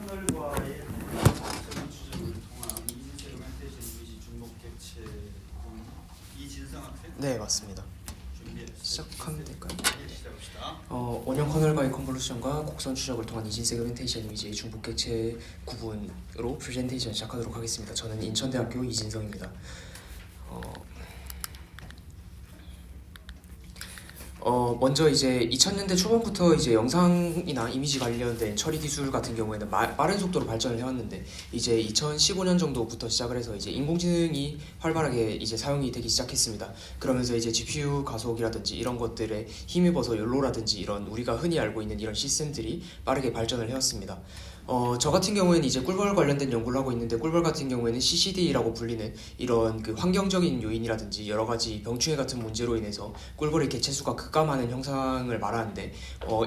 커널과의 추적을 통한 이지 세그멘테이션 이미지 중복 객체 구분 이진성 학생? 네, 맞습니다. 준비했어요. 시작하면 될까요? 네, 시작합시다. 원형 커널과의 컨볼루션과 곡선 추적을 통한 이진 세그멘테이션 이미지의 중복 객체 구분으로 프레젠테이션 시작하도록 하겠습니다. 저는 인천대학교 이진성입니다. 먼저 이제 2000년대 초반부터 이제 영상이나 이미지 관련된 처리 기술 같은 경우에는 빠른 속도로 발전을 해왔는데, 이제 2015년 정도부터 시작을 해서 이제 인공지능이 활발하게 이제 사용이 되기 시작했습니다. 그러면서 이제 GPU 가속이라든지 이런 것들에 힘입어서 연로라든지 이런 우리가 흔히 알고 있는 이런 시스템들이 빠르게 발전을 해왔습니다. 저 같은 경우에는 이제 꿀벌 관련된 연구를 하고 있는데, 꿀벌 같은 경우에는 CCD라고 불리는 이런 그 환경적인 요인이라든지 여러 가지 병충해 같은 문제로 인해서 꿀벌의 개체수가 급감하는 현상을 말하는데,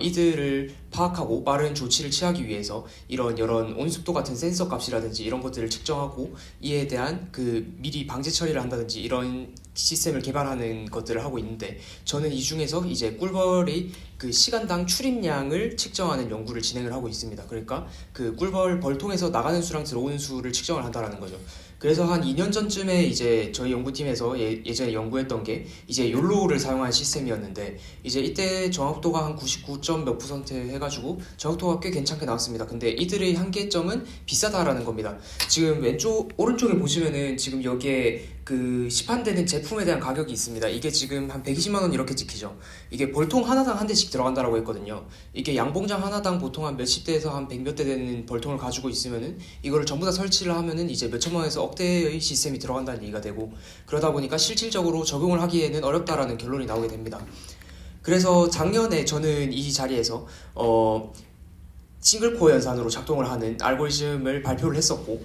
이들을 파악하고 빠른 조치를 취하기 위해서 이런 온습도 같은 센서 값이라든지 이런 것들을 측정하고 이에 대한 그 미리 방제 처리를 한다든지 이런 시스템을 개발하는 것들을 하고 있는데, 저는 이 중에서 이제 꿀벌의 그 시간당 출입량을 측정하는 연구를 진행을 하고 있습니다. 그러니까 그 꿀벌 벌통에서 나가는 수랑 들어오는 수를 측정을 한다라는 거죠. 그래서 한 2년 전쯤에 이제 저희 연구팀에서 예전에 연구했던 게 이제 욜로를 사용한 시스템이었는데, 이제 이때 정확도가 한 99점 몇 % 해가지고 정확도가 꽤 괜찮게 나왔습니다. 근데 이들의 한계점은 비싸다라는 겁니다. 지금 오른쪽에 보시면은 지금 여기에 그 시판되는 제품에 대한 가격이 있습니다. 이게 지금 한 120만 원 이렇게 찍히죠. 이게 벌통 하나당 한 대씩 들어간다라고 했거든요. 이게 양봉장 하나당 보통 한 몇십 대에서 한 100몇 대 되는 벌통을 가지고 있으면은 이거를 전부 다 설치를 하면은 이제 몇천만 원에서 억대의 시스템이 들어간다는 얘기가 되고, 그러다 보니까 실질적으로 적용을 하기에는 어렵다라는 결론이 나오게 됩니다. 그래서 작년에 저는 이 자리에서 싱글코어 연산으로 작동을 하는 알고리즘을 발표를 했었고,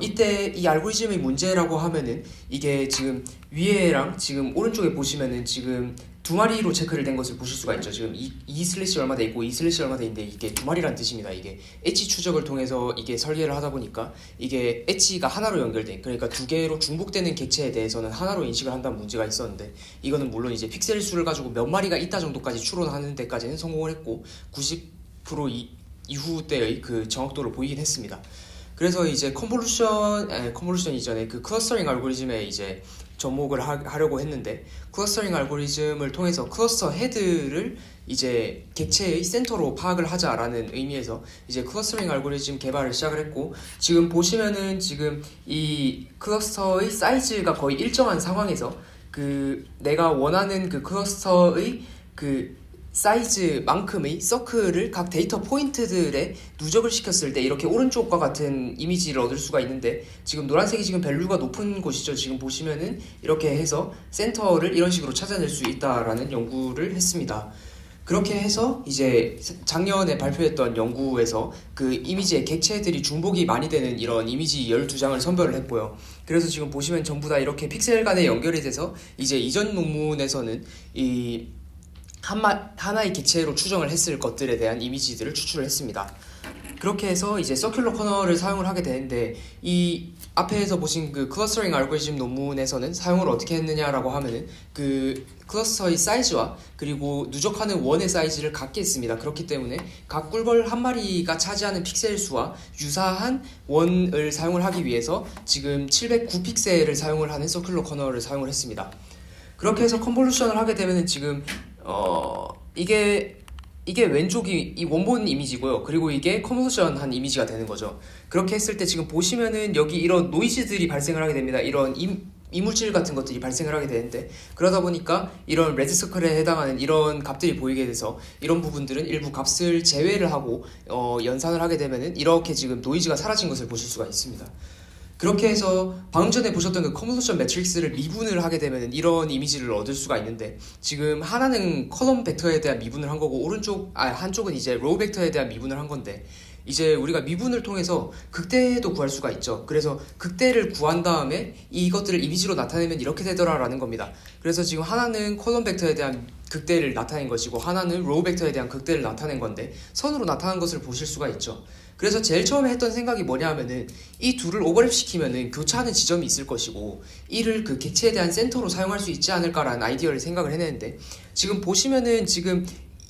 이때 이 알고리즘의 문제라고 하면은 이게 지금 위에랑 지금 오른쪽에 보시면은 지금 두 마리로 체크를 된 것을 보실 수가 있죠. 지금 이 슬래시 얼마 돼 있고 이 슬래시 얼마 돼 있는데, 이게 두 마리란 뜻입니다. 이게 엣지 추적을 통해서 이게 설계를 하다 보니까 이게 엣지가 하나로 연결돼, 그러니까 두 개로 중복되는 객체에 대해서는 하나로 인식을 한다는 문제가 있었는데, 이거는 물론 이제 픽셀 수를 가지고 몇 마리가 있다 정도까지 추론하는 데까지는 성공을 했고 90% 이후 때의 그 정확도를 보이긴 했습니다. 그래서 이제 컨볼루션 이전에 그 클러스터링 알고리즘에 이제 접목을 하려고 했는데, 클러스터링 알고리즘을 통해서 클러스터 헤드를 이제 객체의 센터로 파악을 하자라는 의미에서 이제 클러스터링 알고리즘 개발을 시작을 했고, 지금 보시면은 지금 이 클러스터의 사이즈가 거의 일정한 상황에서 그 내가 원하는 그 클러스터의 그 사이즈만큼의 서클을 각 데이터 포인트들에 누적을 시켰을 때 이렇게 오른쪽과 같은 이미지를 얻을 수가 있는데, 지금 노란색이 지금 밸류가 높은 곳이죠. 지금 보시면은 이렇게 해서 센터를 이런 식으로 찾아낼 수 있다라는 연구를 했습니다. 그렇게 해서 이제 작년에 발표했던 연구에서 그 이미지의 객체들이 중복이 많이 되는 이런 이미지 12장을 선별을 했고요. 그래서 지금 보시면 전부 다 이렇게 픽셀 간에 연결이 돼서 이제 이전 논문에서는 이 하나의 객체로 추정을 했을 것들에 대한 이미지들을 추출을 했습니다. 그렇게 해서 이제 서큘러 커널을 사용을 하게 되는데, 이 앞에서 보신 그 클러스터링 알고리즘 논문에서는 사용을 어떻게 했느냐라고 하면은 그 클러스터의 사이즈와 그리고 누적하는 원의 사이즈를 같게 했습니다. 그렇기 때문에 각 꿀벌 한 마리가 차지하는 픽셀 수와 유사한 원을 사용을 하기 위해서 지금 709픽셀을 사용을 하는 서큘러 커널을 사용을 했습니다. 그렇게 해서 컨볼루션을 하게 되면은 지금 이게 왼쪽이 이 원본 이미지고요. 그리고 이게 컨버전한 이미지가 되는 거죠. 그렇게 했을 때 지금 보시면은 여기 이런 노이즈들이 발생을 하게 됩니다. 이런 이물질 같은 것들이 발생을 하게 되는데, 그러다 보니까 이런 레드서클에 해당하는 이런 값들이 보이게 돼서 이런 부분들은 일부 값을 제외를 하고 연산을 하게 되면은 이렇게 지금 노이즈가 사라진 것을 보실 수가 있습니다. 그렇게 해서 방금 전에 보셨던 그 컨버전 매트릭스를 미분을 하게 되면 이런 이미지를 얻을 수가 있는데, 지금 하나는 컬럼 벡터에 대한 미분을 한 거고 한쪽은 이제 로우 벡터에 대한 미분을 한 건데, 이제 우리가 미분을 통해서 극대도 구할 수가 있죠. 그래서 극대를 구한 다음에 이것들을 이미지로 나타내면 이렇게 되더라라는 겁니다. 그래서 지금 하나는 컬럼 벡터에 대한 극대를 나타낸 것이고 하나는 로우 벡터에 대한 극대를 나타낸 건데, 선으로 나타난 것을 보실 수가 있죠. 그래서 제일 처음에 했던 생각이 뭐냐 하면은 이 둘을 오버랩 시키면은 교차하는 지점이 있을 것이고 이를 그 객체에 대한 센터로 사용할 수 있지 않을까라는 아이디어를 생각을 해냈는데, 지금 보시면은 지금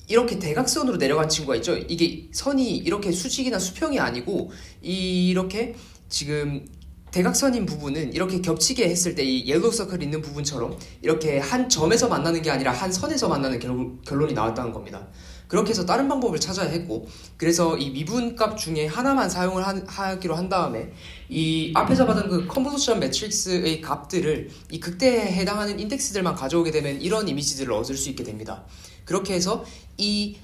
이렇게 대각선으로 내려간 친구가 있죠. 이게 선이 이렇게 수직이나 수평이 아니고 이렇게 지금 대각선인 부분은 이렇게 겹치게 했을 때 이 옐로우 서클 있는 부분처럼 이렇게 한 점에서 만나는 게 아니라 한 선에서 만나는 결론이 나왔다는 겁니다. 그렇게 해서 다른 방법을 찾아야 했고, 그래서 이 미분값 중에 하나만 사용을 하기로 한 다음에 이 앞에서 받은 그 컨볼루션 매트릭스의 값들을 이 극대에 해당하는 인덱스들만 가져오게 되면 이런 이미지들을 얻을 수 있게 됩니다. 그렇게 해서 이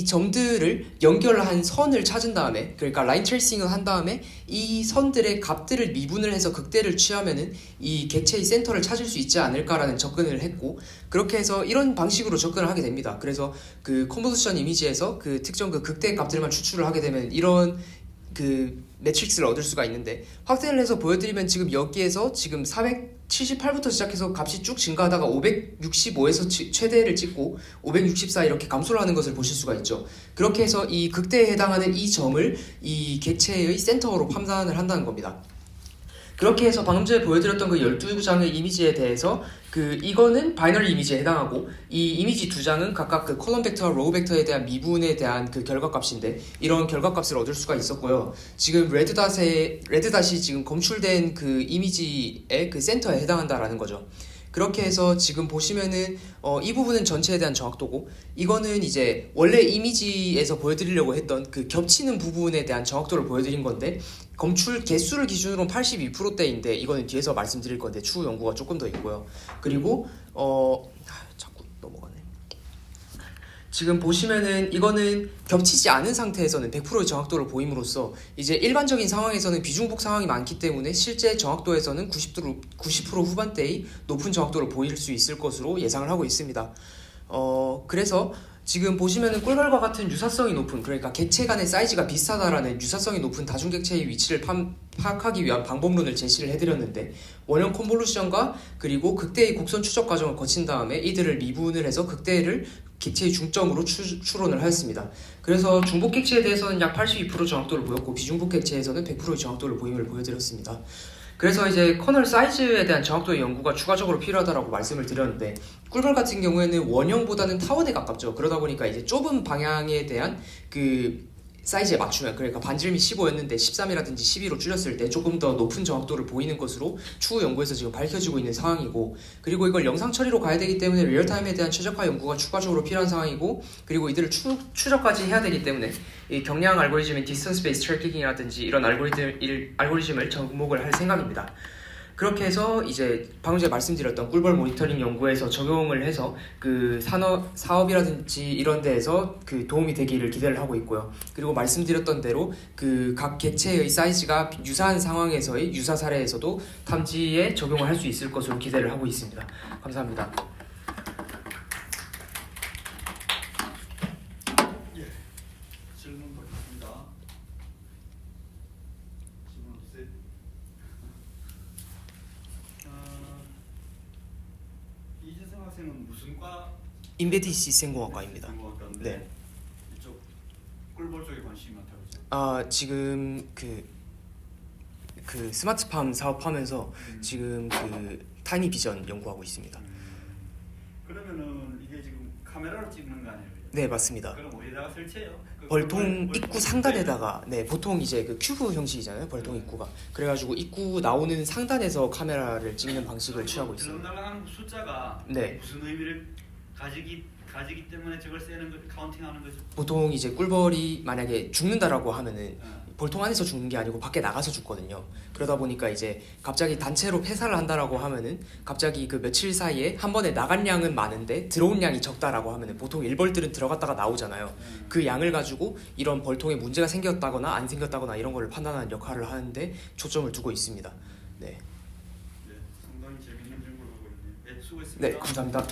점들을 연결한 선을 찾은 다음에, 그러니까 라인 트레이싱을 한 다음에 이 선들의 값들을 미분을 해서 극대를 취하면은 이 객체의 센터를 찾을 수 있지 않을까라는 접근을 했고, 그렇게 해서 이런 방식으로 접근을 하게 됩니다. 그래서 그 컨볼루션 이미지에서 그 특정 그 극대 값들만 추출을 하게 되면 이런 그 매트릭스를 얻을 수가 있는데, 확대를 해서 보여드리면 지금 여기에서 지금 478부터 시작해서 값이 쭉 증가하다가 565에서 최대를 찍고 564 이렇게 감소를 하는 것을 보실 수가 있죠. 그렇게 해서 이 극대에 해당하는 이 점을 이 객체의 센터로 판단을 한다는 겁니다. 그렇게 해서 방금 전에 보여드렸던 그 12장의 이미지에 대해서 이거는 바이너리 이미지에 해당하고, 이 이미지 두 장은 각각 그 컬럼 벡터와 로우 벡터에 대한 미분에 대한 그 결과값인데, 이런 결과값을 얻을 수가 있었고요. 지금 레드닷이 지금 검출된 그 이미지의 그 센터에 해당한다라는 거죠. 그렇게 해서 지금 보시면은 이 부분은 전체에 대한 정확도고, 이거는 이제 원래 이미지에서 보여드리려고 했던 그 겹치는 부분에 대한 정확도를 보여드린 건데, 검출 개수를 기준으로는 82%대인데 이거는 뒤에서 말씀드릴 건데 추후 연구가 조금 더 있고요. 그리고 자꾸 넘어가네. 지금 보시면은 이거는 겹치지 않은 상태에서는 100%의 정확도를 보임으로써 이제 일반적인 상황에서는 비중복 상황이 많기 때문에 실제 정확도에서는 90% 후반대의 높은 정확도를 보일 수 있을 것으로 예상을 하고 있습니다. 그래서 지금 보시면은 꿀벌과 같은 유사성이 높은, 그러니까 객체 간의 사이즈가 비슷하다라는 유사성이 높은 다중객체의 위치를 파악하기 위한 방법론을 제시를 해드렸는데, 원형 컨볼루션과 그리고 극대의 곡선 추적 과정을 거친 다음에 이들을 미분을 해서 극대를 객체의 중점으로 추론을 하였습니다. 그래서 중복 객체에 대해서는 약 82% 정확도를 보였고, 비중복 객체에서는 100%의 정확도를 보임을 보여드렸습니다. 그래서 이제 커널 사이즈에 대한 정확도의 연구가 추가적으로 필요하다라고 말씀을 드렸는데, 꿀벌 같은 경우에는 원형보다는 타원에 가깝죠. 그러다 보니까 이제 좁은 방향에 대한 그 사이즈에 맞추면, 그러니까 반지름이 15였는데 13이라든지 12로 줄였을 때 조금 더 높은 정확도를 보이는 것으로 추후 연구에서 지금 밝혀지고 있는 상황이고, 그리고 이걸 영상 처리로 가야 되기 때문에 리얼타임에 대한 최적화 연구가 추가적으로 필요한 상황이고, 그리고 이들을 추적까지 해야 되기 때문에 이 경량 알고리즘인 디스턴스 베이스 트래킹이라든지 이런 알고리즘을 접목을 할 생각입니다. 그렇게 해서 이제 방금 전에 말씀드렸던 꿀벌 모니터링 연구에서 적용을 해서 그 사업이라든지 이런 데에서 그 도움이 되기를 기대를 하고 있고요. 그리고 말씀드렸던 대로 그 각 객체의 사이즈가 유사한 상황에서의 유사 사례에서도 탐지에 적용을 할 수 있을 것으로 기대를 하고 있습니다. 감사합니다. 질문 받겠습니다. 질문 없으세요? 이재성 학생은 무슨 과? 인베디드 시스템공학과입니다. 공학과인데 네. 이쪽 꿀벌 쪽에 관심이 많다고 했죠? 지금 그 스마트팜 사업하면서 지금 그 타이니 비전 연구하고 있습니다. 그러면은 이게 지금 카메라로 찍는 거 아니에요? 네, 맞습니다. 그럼 어디다가 설치해요? 벌통 입구 상단에다가, 네, 보통 이제 그 큐브 형식이잖아요, 벌통 입구가. 그래가지고 입구 나오는 상단에서 카메라를 찍는 방식을 취하고 있습니다. 들락날락하는 숫자가 네. 무슨 의미를 가지기 때문에 저걸 세는 거, 카운팅하는 거죠? 보통 이제 꿀벌이 만약에 죽는다라고 하면은 네. 벌통 안에서 죽는 게 아니고 밖에 나가서 죽거든요. 그러다 보니까 이제 갑자기 단체로 폐사를 한다라고 하면은 갑자기 그 며칠 사이에 한 번에 나간 양은 많은데 들어온 양이 적다라고 하면은 보통 일벌들은 들어갔다가 나오잖아요. 그 양을 가지고 이런 벌통에 문제가 생겼다거나 안 생겼다거나 이런 거를 판단하는 역할을 하는데 초점을 두고 있습니다. 네. 네, 상당히 재밌는 연구를 하고 있네요. 네, 수고했습니다. 네, 감사합니다.